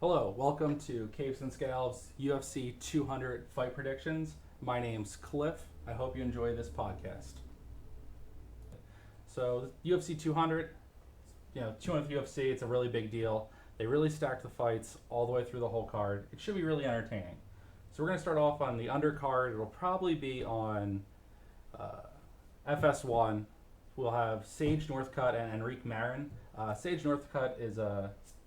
Hello, welcome to Capes and Scowls UFC 200 fight predictions. My name's Cliff. I hope you enjoy this podcast. So UFC 200, 200th UFC, it's a really big deal. They really stacked the fights all the way through the whole card. It should be really entertaining. So we're going to start off on the undercard. It'll probably be on FS1. We'll have Sage Northcutt and Enrique Marin. Sage Northcutt is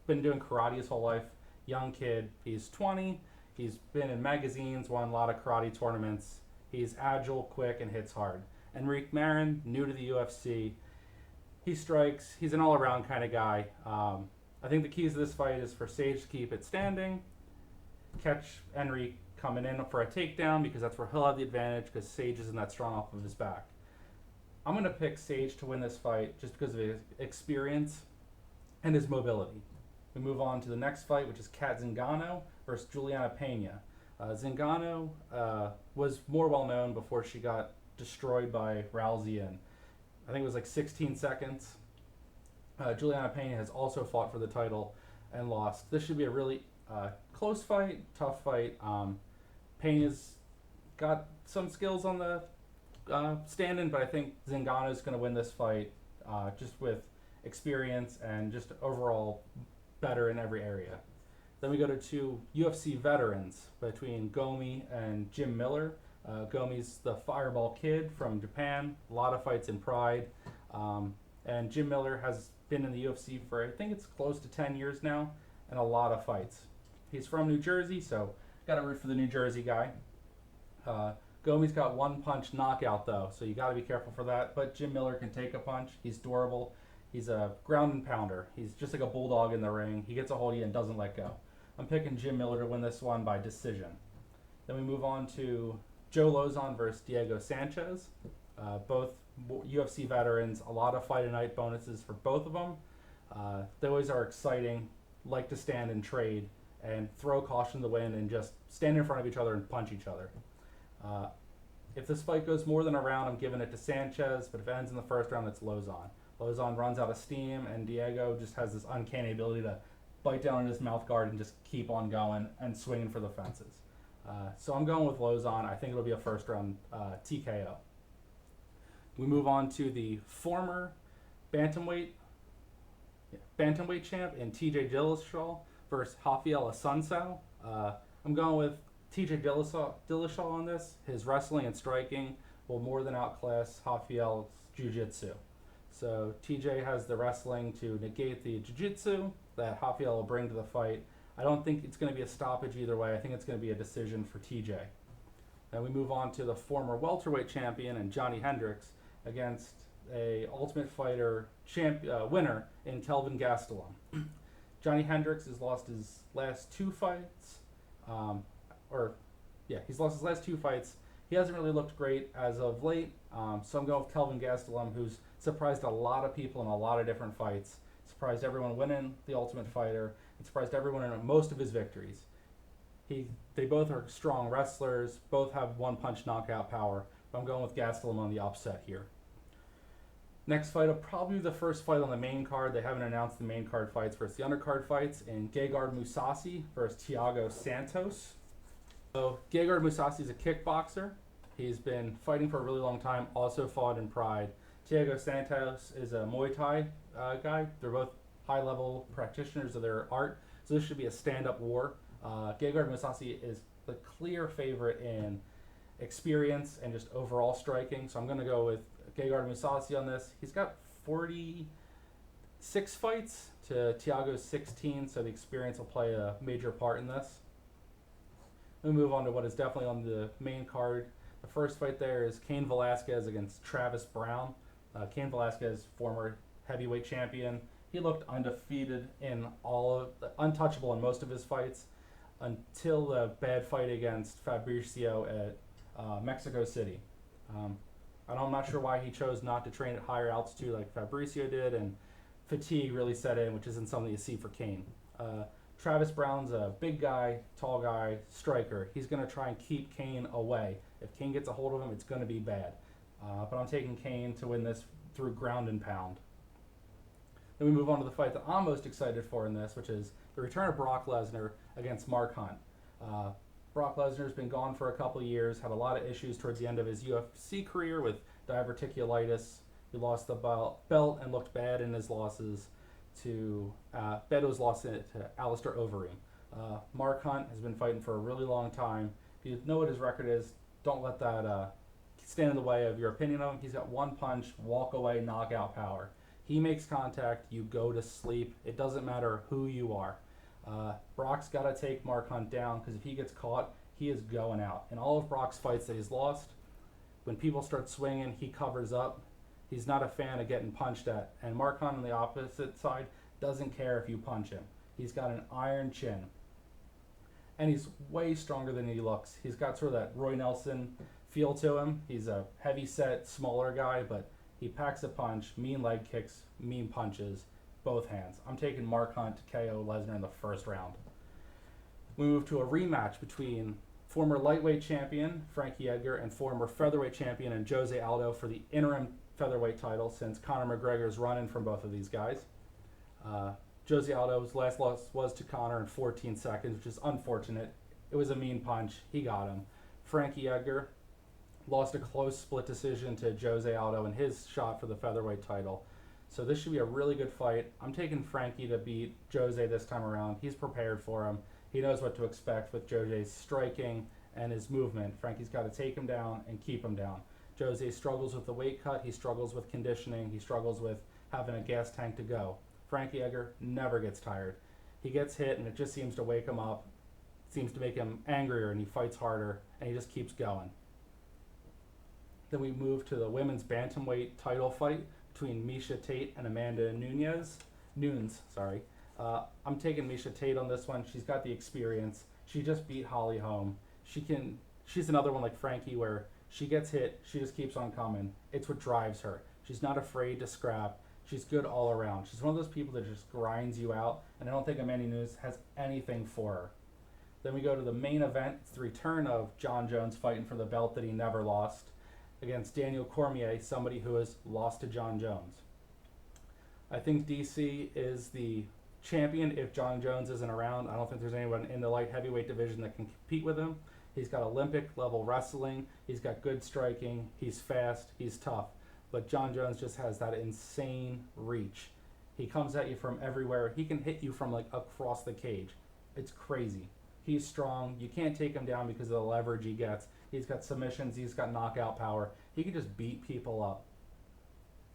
been doing karate his whole life. Young kid. He's 20. He's been in magazines, won a lot of karate tournaments. He's agile, quick, and hits hard. Enrique Marin, new to the UFC. He strikes. He's an all-around kind of guy. I think the keys to this fight is for Sage to keep it standing, catch Enrique coming in for a takedown because that's where he'll have the advantage because Sage isn't that strong off of his back. I'm going to pick Sage to win this fight just because of his experience and his mobility. We move on to the next fight, which is Zingano versus Julianna Pena. Zingano was more well-known before she got destroyed by Rousey in, I think it was like 16 seconds. Julianna Pena has also fought for the title and lost. This should be a really close fight, tough fight. Pena's got some skills on the stand-in, but I think Zingano is going to win this fight just with experience and just overall better in every area. Then we go to two UFC veterans between Gomi and Jim Miller. Gomi's the Fireball Kid from Japan, a lot of fights in Pride. And Jim Miller has been in the UFC for, I think it's close to 10 years now, and a lot of fights. He's from New Jersey, so got to root for the New Jersey guy. Gomi's got one punch knockout though, so you got to be careful for that. But Jim Miller can take a punch. He's durable. He's a ground and pounder. He's just like a bulldog in the ring. He gets a hold of you and doesn't let go. I'm picking Jim Miller to win this one by decision. Then we move on to Joe Lozon versus Diego Sanchez. Both UFC veterans. A lot of fight and night bonuses for both of them. They always are exciting. Like to stand and trade and throw caution to the wind and just stand in front of each other and punch each other. If this fight goes more than a round, I'm giving it to Sanchez, but if it ends in the first round, it's Lozon. Lozon runs out of steam, and Diego just has this uncanny ability to bite down on his mouth guard and just keep on going and swinging for the fences. So I'm going with Lozon. I think it'll be a first-round TKO. We move on to the former bantamweight champ in TJ Dillashaw versus Rafael Assunção. I'm going with TJ Dillashaw on this. His wrestling and striking will more than outclass Rafael's jiu-jitsu. So TJ has the wrestling to negate the jiu-jitsu that Rafael will bring to the fight. I don't think it's going to be a stoppage either way. I think it's going to be a decision for TJ. Then we move on to the former welterweight champion and Johnny Hendricks against a Ultimate Fighter winner in Kelvin Gastelum. Johnny Hendricks has lost his last two fights. He's lost his last two fights. He hasn't really looked great as of late, so I'm going with Kelvin Gastelum, who's surprised a lot of people in a lot of different fights, surprised everyone winning the Ultimate Fighter, and surprised everyone in most of his victories. They both are strong wrestlers, both have one-punch knockout power, but I'm going with Gastelum on the upset here. Next fight will probably be the first fight on the main card. They haven't announced the main card fights versus the undercard fights in Gegard Mousasi versus Thiago Santos. So Gegard Mousasi is a kickboxer. He's been fighting for a really long time, also fought in Pride. Thiago Santos is a Muay Thai guy. They're both high-level practitioners of their art, so this should be a stand-up war. Gegard Mousasi is the clear favorite in experience and just overall striking, so I'm going to go with Gegard Mousasi on this. He's got 46 fights to Thiago's 16, so the experience will play a major part in this. We move on to what is definitely on the main card. The first fight there is Cain Velasquez against Travis Brown. Cain Velasquez, former heavyweight champion. He looked undefeated untouchable in most of his fights until the bad fight against Fabricio at Mexico City. I'm not sure why he chose not to train at higher altitude like Fabricio did, and fatigue really set in, which isn't something you see for Cain. Travis Brown's a big guy, tall guy, striker. He's going to try and keep Cain away. If Cain gets a hold of him, it's going to be bad. But I'm taking Cain to win this through ground and pound. Then we move on to the fight that I'm most excited for in this, which is the return of Brock Lesnar against Mark Hunt. Uh, Brock Lesnar's been gone for a couple years, had a lot of issues towards the end of his UFC career with diverticulitis. He lost the belt and looked bad in his losses to Beto's loss to Alistair Overeem. Mark Hunt has been fighting for a really long time. If you know what his record is, don't let that stand in the way of your opinion of him. He's got one punch, walk away, knockout power. He makes contact, you go to sleep. It doesn't matter who you are. Brock's got to take Mark Hunt down because if he gets caught, he is going out. In all of Brock's fights that he's lost, when people start swinging, he covers up. He's not a fan of getting punched at. And Mark Hunt on the opposite side doesn't care if you punch him. He's got an iron chin. And he's way stronger than he looks. He's got sort of that Roy Nelson feel to him. He's a heavy-set, smaller guy, but he packs a punch, mean leg kicks, mean punches, both hands. I'm taking Mark Hunt to KO Lesnar in the first round. We move to a rematch between former lightweight champion Frankie Edgar and former featherweight champion and Jose Aldo for the interim featherweight title since Conor McGregor's running from both of these guys. Jose Aldo's last loss was to Conor in 14 seconds, which is unfortunate. It was a mean punch. He got him. Frankie Edgar lost a close split decision to Jose Aldo in his shot for the featherweight title. So this should be a really good fight. I'm taking Frankie to beat Jose this time around. He's prepared for him. He knows what to expect with Jose's striking and his movement. Frankie's got to take him down and keep him down. Jose struggles with the weight cut. He struggles with conditioning. He struggles with having a gas tank to go. Frankie Edgar never gets tired. He gets hit and it just seems to wake him up. It seems to make him angrier and he fights harder and he just keeps going. Then we move to the women's bantamweight title fight between Miesha Tate and Amanda Nunes. I'm taking Miesha Tate on this one. She's got the experience. She just beat Holly Holm. She's another one like Frankie where she gets hit, she just keeps on coming. It's what drives her. She's not afraid to scrap. She's good all around. She's one of those people that just grinds you out, and I don't think Amanda Nunes has anything for her. Then we go to the main event. It's the return of Jon Jones fighting for the belt that he never lost against Daniel Cormier, somebody who has lost to Jon Jones. I think DC is the champion if Jon Jones isn't around. I don't think there's anyone in the light heavyweight division that can compete with him. He's got Olympic level wrestling. He's got good striking. He's fast. He's tough. But Jon Jones just has that insane reach. He comes at you from everywhere. He can hit you from like across the cage. It's crazy. He's strong. You can't take him down because of the leverage he gets. He's got submissions. He's got knockout power. He can just beat people up.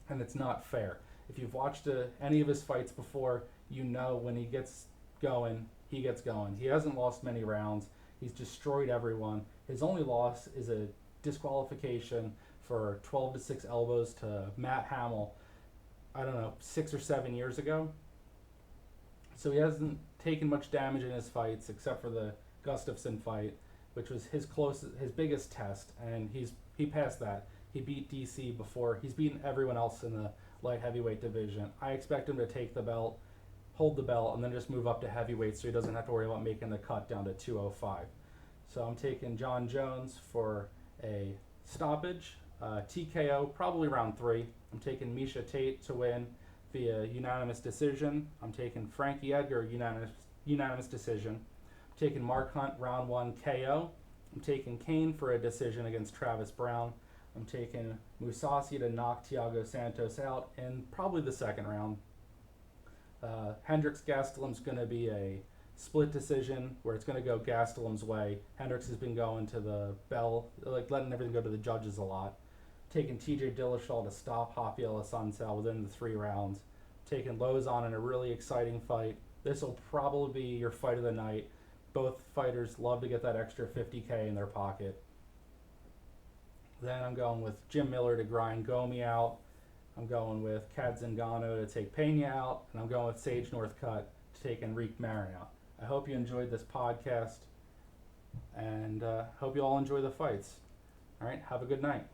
And it's not fair. If you've watched any of his fights before, you know when he gets going, he gets going. He hasn't lost many rounds. He's destroyed everyone. His only loss is a disqualification for 12-6 elbows to Matt Hamill, 6 or 7 years ago. So he hasn't taken much damage in his fights except for the Gustafsson fight, which was his biggest test, and he passed that. He beat DC before. He's beaten everyone else in the light heavyweight division. I expect him to take the belt, hold the belt, and then just move up to heavyweight so he doesn't have to worry about making the cut down to 205. So I'm taking Jon Jones for a stoppage. TKO, probably round 3. I'm taking Miesha Tate to win via unanimous decision. I'm taking Frankie Edgar unanimous decision. I'm taking Mark Hunt round 1 KO. I'm taking Kane for a decision against Travis Brown. I'm taking Mousasi to knock Thiago Santos out in probably the second round. Hendricks Gastelum's going to be a split decision where it's going to go Gastelum's way. Hendricks has been going to the bell, letting everything go to the judges a lot. Taking TJ Dillashaw to stop Rafael Assunção within the 3 rounds. Taking Lozon in a really exciting fight. This will probably be your fight of the night. Both fighters love to get that extra $50K in their pocket. Then I'm going with Jim Miller to grind Gomi out. I'm going with Zingano to take Pena out. And I'm going with Sage Northcutt to take Enrique Marin out. I hope you enjoyed this podcast. And hope you all enjoy the fights. All right, have a good night.